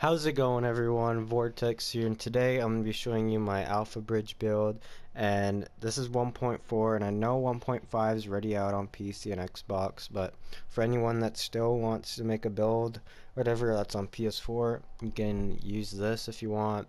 How's it going, everyone? Vortex here, and today I'm going to be showing you my Alphabridge build. And this is 1.4, and I know 1.5 is already out on PC and Xbox, but for anyone that still wants to make a build, whatever that's on PS4, you can use this if you want,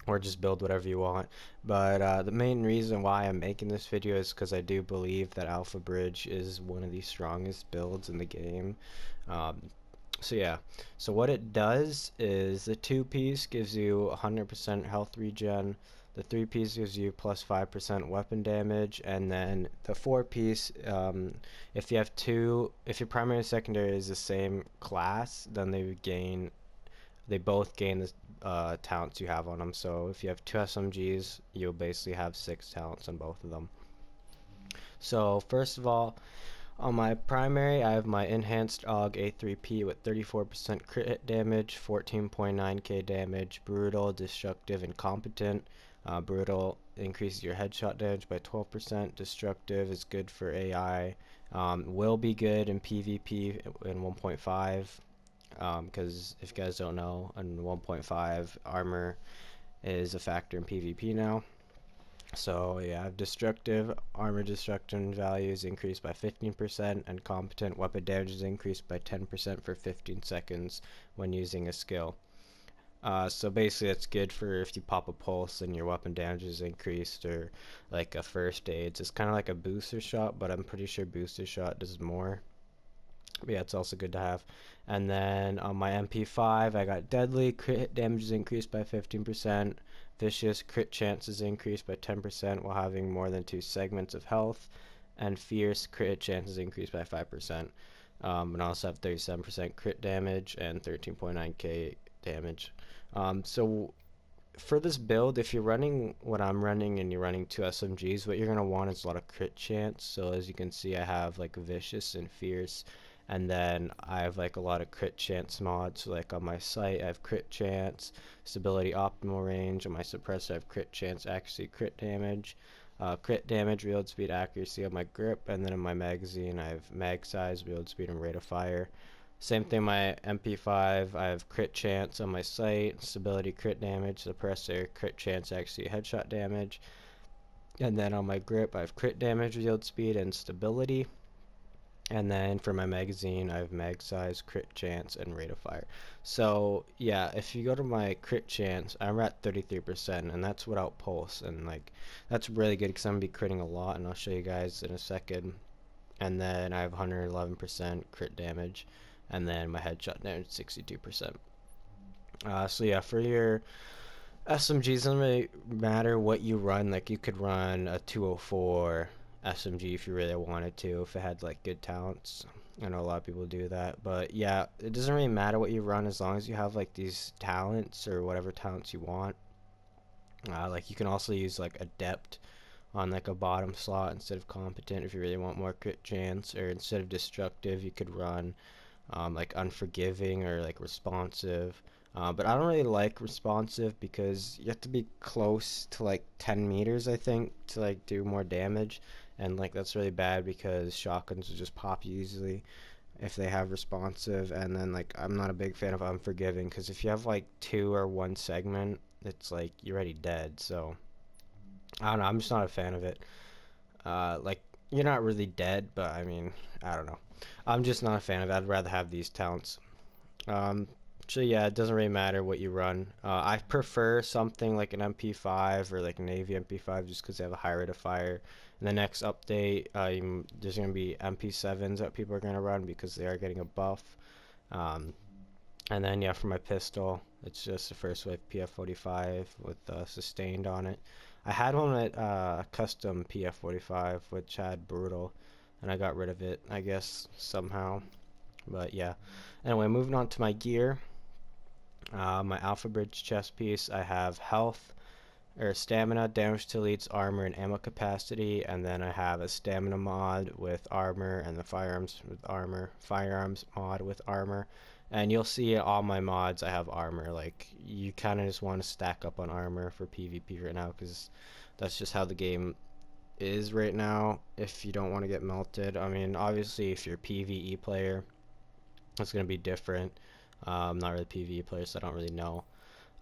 or just build whatever you want. But the main reason why I'm making this video is because I do believe that Alphabridge is one of the strongest builds in the game. Um, so yeah, so what it does is the 2-piece gives you 100% health regen, the 3-piece gives you plus 5% weapon damage, and then the 4-piece, if you have two, if your primary and secondary is the same class, then they both gain the talents you have on them. So if you have two SMGs, you'll basically have 6 talents on both of them. So first of all, on my primary, I have my enhanced AUG A3P with 34% crit hit damage, 14.9k damage, brutal, destructive, and competent. Brutal increases your headshot damage by 12%. Destructive is good for AI. Will be good in PvP in 1.5. Because if you guys don't know, in 1.5, armor is a factor in PvP now. So yeah, destructive armor destruction values increased by 15%, and competent weapon damage is increased by 10% for 15 seconds when using a skill. So basically that's good for if you pop a pulse and your weapon damage is increased, or like a first aid. It's kind of like a booster shot, but I'm pretty sure booster shot does more. But yeah, it's also good to have. And then on my MP5, I got deadly, crit hit damage is increased by 15%, vicious crit chances increased by 10% while having more than 2 segments of health, and fierce crit hit chances increased by 5%. And I also have 37% crit damage and 13.9k damage. So for this build, if you're running what I'm running and you're running 2 SMGs, what you're going to want is a lot of crit chance. So as you can see, I have like vicious and fierce, and then I have like a lot of crit chance mods. So like on my sight, I have crit chance, stability, optimal range. On my suppressor, I have crit chance, accuracy, crit damage, reload speed, accuracy on my grip, and then in my magazine, I have mag size, reload speed, and rate of fire. Same thing, my MP5, I have crit chance on my sight, stability, crit damage, suppressor, crit chance, accuracy, headshot damage. And then on my grip, I have crit damage, reload speed, and stability. And then for my magazine, I have mag size, crit chance, and rate of fire. So yeah, if you go to my crit chance, I'm at 33%, and that's without pulse. And like, that's really good because I'm gonna be critting a lot, and I'll show you guys in a second. And then I have 111% crit damage, and then my headshot damage 62%. So yeah, for your SMGs, it doesn't really matter what you run. Like, you could run a 204 SMG if you really wanted to, if it had like good talents. I know a lot of people do that, but yeah, it doesn't really matter what you run as long as you have like these talents or whatever talents you want. Like, you can also use like adept on like a bottom slot instead of competent if you really want more crit chance, or instead of destructive you could run like unforgiving or like responsive. But I don't really like responsive because you have to be close to like 10 meters, I think, to like do more damage, and like that's really bad because shotguns will just pop you easily if they have responsive. And then like, I'm not a big fan of unforgiving because if you have like 2 or 1 segment, it's like you're already dead. So I don't know, I'm just not a fan of it. Like, you're not really dead, but I mean, I don't know. I'm just not a fan of it. I'd rather have these talents. Um, so yeah, it doesn't really matter what you run. I prefer something like an MP5 or like a Navy MP5 just because they have a high rate of fire. In the next update, there's going to be MP7s that people are going to run because they are getting a buff. Um, and then yeah, for my pistol, it's just a first wave PF45 with sustained on it. I had one at custom PF45 which had brutal, and I got rid of it, I guess, somehow. But yeah. Anyway, moving on to my gear. My Alphabridge chest piece, I have health, or stamina, damage to elites, armor, and ammo capacity, and then I have a stamina mod with armor, and the firearms with armor, firearms mod with armor. And you'll see all my mods I have armor. Like, you kind of just want to stack up on armor for PvP right now because that's just how the game is right now if you don't want to get melted. I mean, obviously if you're a PvE player, it's going to be different. I'm not really a PvE player, so I don't really know.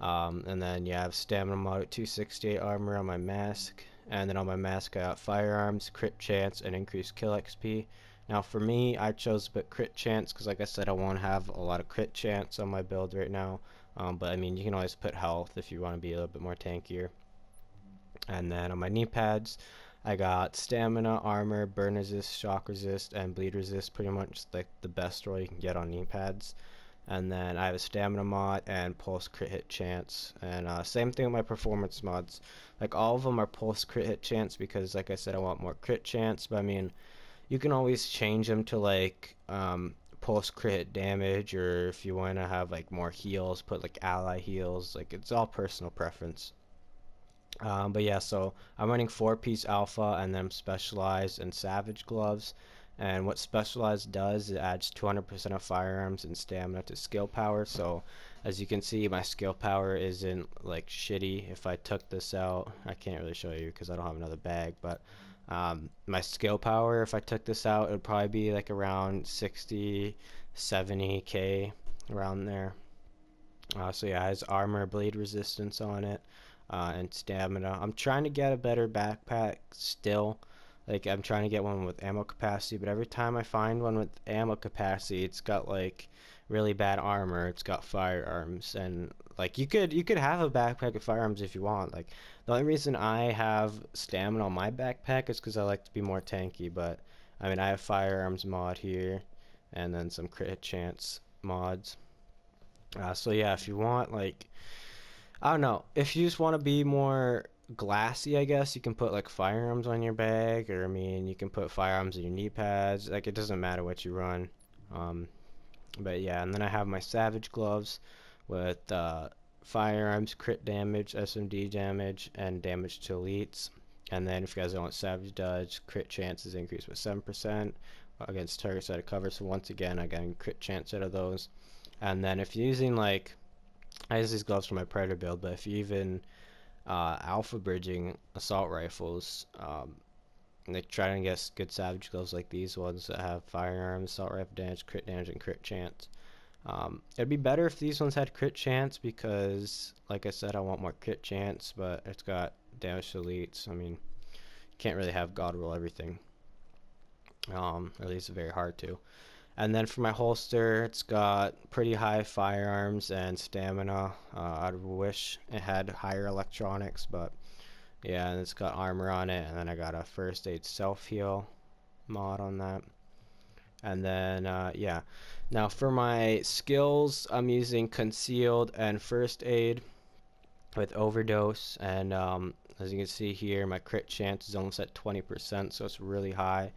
And then you have stamina mod at 268 armor on my mask, and then on my mask I got firearms, crit chance, and increased kill XP. Now for me, I chose to put crit chance because, like I said, I want to have a lot of crit chance on my build right now. But I mean, you can always put health if you want to be a little bit more tankier. And then on my knee pads, I got stamina, armor, burn resist, shock resist, and bleed resist. Pretty much like the best roll you can get on knee pads. And then I have a stamina mod and pulse crit hit chance. And same thing with my performance mods. Like all of them are pulse crit hit chance because, like I said, I want more crit chance. But I mean, you can always change them to like pulse crit hit damage, or if you want to have like more heals, put like ally heals. Like it's all personal preference. But yeah, so I'm running 4-piece alpha and then I'm specialized in savage gloves. And what specialized does, it adds 200% of firearms and stamina to skill power. So as you can see, my skill power isn't like shitty. If I took this out, I can't really show you because I don't have another bag, but my skill power, if I took this out, it would probably be like around 60, 70k, around there. So yeah, it has armor, bleed resistance on it, and stamina. I'm trying to get a better backpack still. Like I'm trying to get one with ammo capacity, but every time I find one with ammo capacity, it's got like really bad armor. It's got firearms, and like you could have a backpack with firearms if you want. Like the only reason I have stamina on my backpack is because I like to be more tanky. But I mean, I have firearms mod here, and then some crit chance mods. So yeah, if you want like I don't know, if you just want to be more glassy, I guess you can put like firearms on your bag, or I mean you can put firearms on your knee pads. Like it doesn't matter what you run. Um, but yeah, and then I have my savage gloves with firearms, crit damage, SMD damage, and damage to elites. And then if you guys don't want savage dodge, crit chances increased with 7% against targets out of cover. So once again, I got a crit chance out of those. And then if you're using like, I use these gloves for my predator build, but if you're even alpha bridging assault rifles, like trying to get good savage gloves like these ones that have firearms, assault rifle damage, and crit chance. It'd be better if these ones had crit chance because, like I said, I want more crit chance, but it's got damage to elites. I mean, you can't really have God roll everything. At least it's very hard to. And then for my holster, it's got pretty high firearms and stamina. I'd wish it had higher electronics, but yeah, and it's got armor on it. And then I got a first aid self heal mod on that. And then yeah, now for my skills, I'm using concealed and first aid with overdose. And as you can see here, my crit chance is almost at 20%, so it's really high.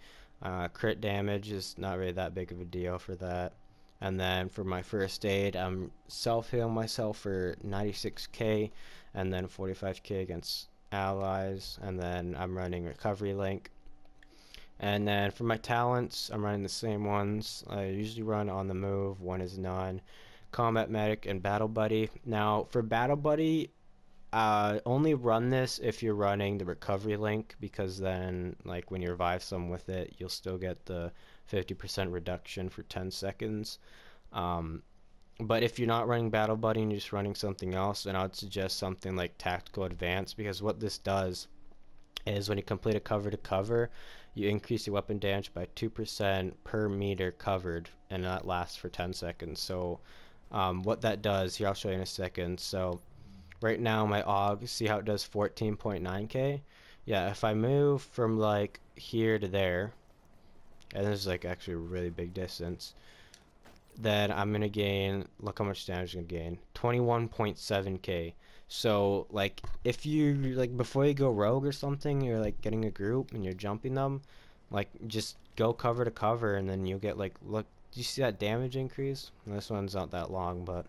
Crit damage is not really that big of a deal for that. And then for my first aid, I'm self-healing myself for 96k and then 45k against allies. And then I'm running recovery link. And then for my talents, I'm running the same ones. I usually run on the move. One is none. Combat medic and battle buddy. Now for battle buddy, only run this if you're running the recovery link, because then like when you revive someone with it, you'll still get the 50% reduction for 10 seconds. But if you're not running battle buddy and you're just running something else, then I would suggest something like tactical advance, because what this does is when you complete a cover to cover, you increase your weapon damage by 2% per meter covered, and that lasts for 10 seconds. So what that does, here I'll show you in a second. So right now my AUG, see how it does 14.9k? Yeah, if I move from like here to there, and this is like actually a really big distance, then I'm gonna gain, look how much damage I'm gonna gain, 21.7k. So like if you like before you go rogue or something, you're like getting a group and you're jumping them, like just go cover to cover and then you'll get like, look, do you see that damage increase? This one's not that long, but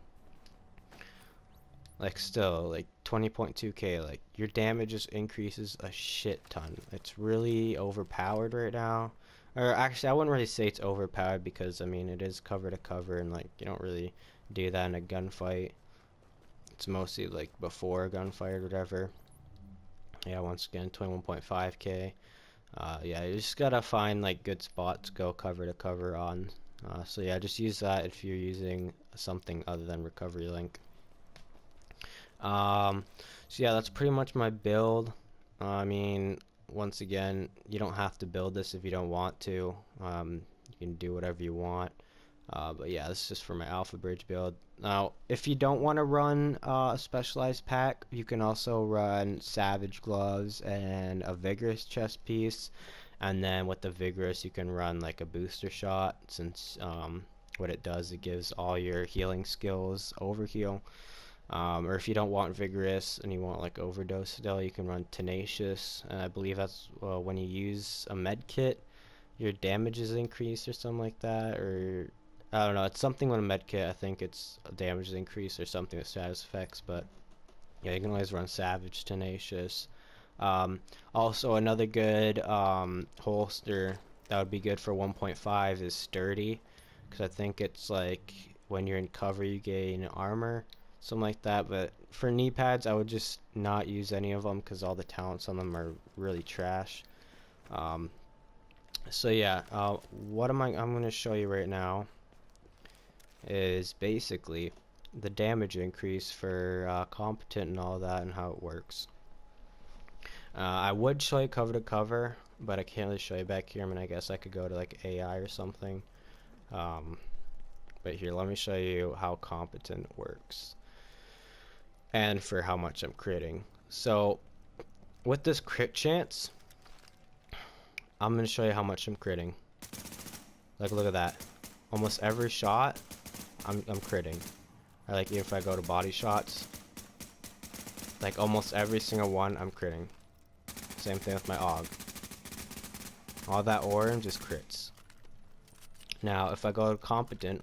like still like 20.2k, like your damage just increases a shit ton. It's really overpowered right now. Or actually I wouldn't really say it's overpowered, because I mean it is cover to cover and like you don't really do that in a gunfight. It's mostly like before a gunfight or whatever. Yeah, once again 21.5k. Yeah, you just gotta find like good spots to go cover to cover on. So yeah, just use that if you're using something other than recovery link. So yeah, that's pretty much my build. I mean, once again, you don't have to build this if you don't want to. You can do whatever you want. But yeah, this is just for my Alphabridge build. Now, if you don't want to run a specialized pack, you can also run Savage Gloves and a Vigorous chest piece. And then with the Vigorous, you can run like a booster shot, since what it does, it gives all your healing skills overheal. Or if you don't want Vigorous and you want like Overdose still, you can run Tenacious. And I believe that's when you use a med kit, your damage is increased or something like that. Or I don't know, it's something with a med kit. I think it's damage is increased or something with status effects. But yeah, you can always run Savage, Tenacious. Also, another good holster that would be good for 1.5 is Sturdy, because I think it's like when you're in cover you gain armor, something like that. But for knee pads, I would just not use any of them because all the talents on them are really trash. So yeah, I'm going to show you right now is basically the damage increase for competent and all that, and how it works. I would show you cover to cover, but I can't really show you back here. I mean, I guess I could go to like AI or something. But here, let me show you how competent works and for how much I'm critting. So with this crit chance, I'm going to show you how much I'm critting. Like, look at that. Almost every shot, I'm critting. Or like if I go to body shots, like almost every single one, I'm critting. Same thing with my AUG. All that orange is crits. Now, if I go to competent,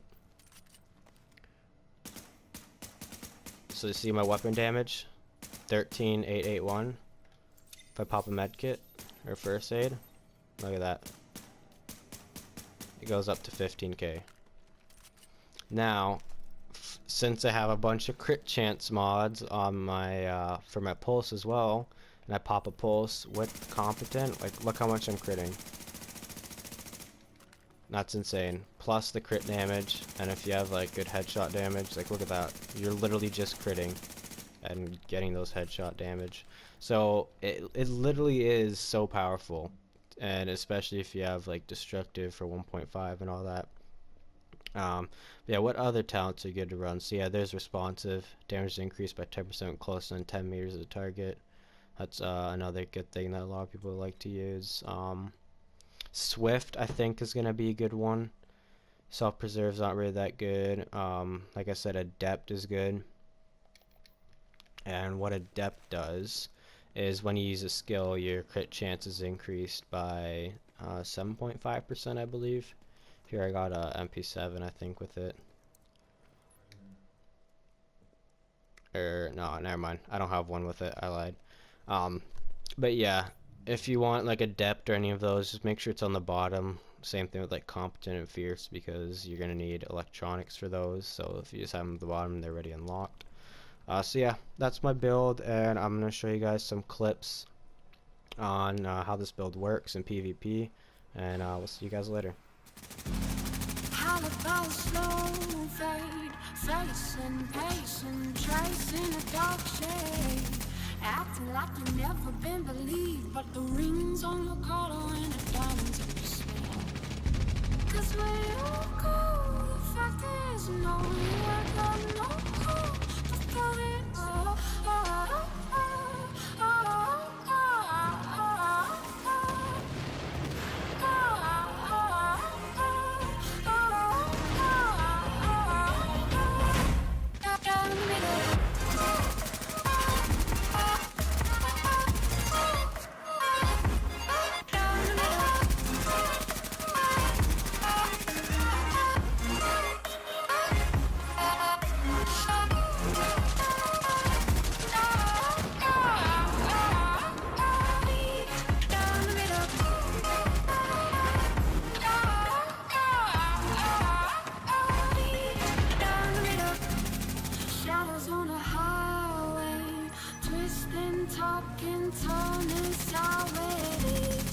so you see my weapon damage, 13,881. If I pop a med kit or first aid, look at that. It goes up to 15k. Now, since I have a bunch of crit chance mods on my for my pulse as well, and I pop a pulse with competent, like look how much I'm critting. That's insane. Plus the crit damage, and if you have like good headshot damage, like look at that. You're literally just critting and getting those headshot damage. So it literally is so powerful, and especially if you have like destructive for 1.5 and all that. Yeah, what other talents are good to run? So yeah, there's responsive. Damage increased by 10% close than 10 meters of the target. That's another good thing that a lot of people like to use. Swift, I think, is going to be a good one. Self-preserve's not really that good. Like I said, Adept is good. And what Adept does is when you use a skill, your crit chance is increased by 7.5%, I believe. Here I got a MP7, I think, with it. Or no, never mind. I don't have one with it. I lied. But yeah, if you want like Adept or any of those, just make sure it's on the bottom. Same thing with like Competent and Fierce, because you're gonna need electronics for those. So if you just have them at the bottom, they're already unlocked. So yeah, that's my build, and I'm gonna show you guys some clips on how this build works in PvP, and we'll see you guys later. Facing, pacing, tracing a dark shade, acting like you've never been believed, but the rings on your collar and the diamonds in your sleeve. 'Cause when you go, the fact is, no, you ain't got no clue to prove it. Talking, turning sideways,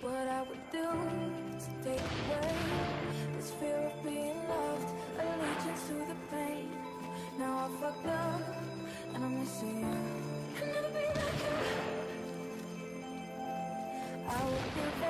What I would do to take away this fear of being loved, allegiance to the pain. Now I fucked up and I'm missing you. I'll never be like you. I would give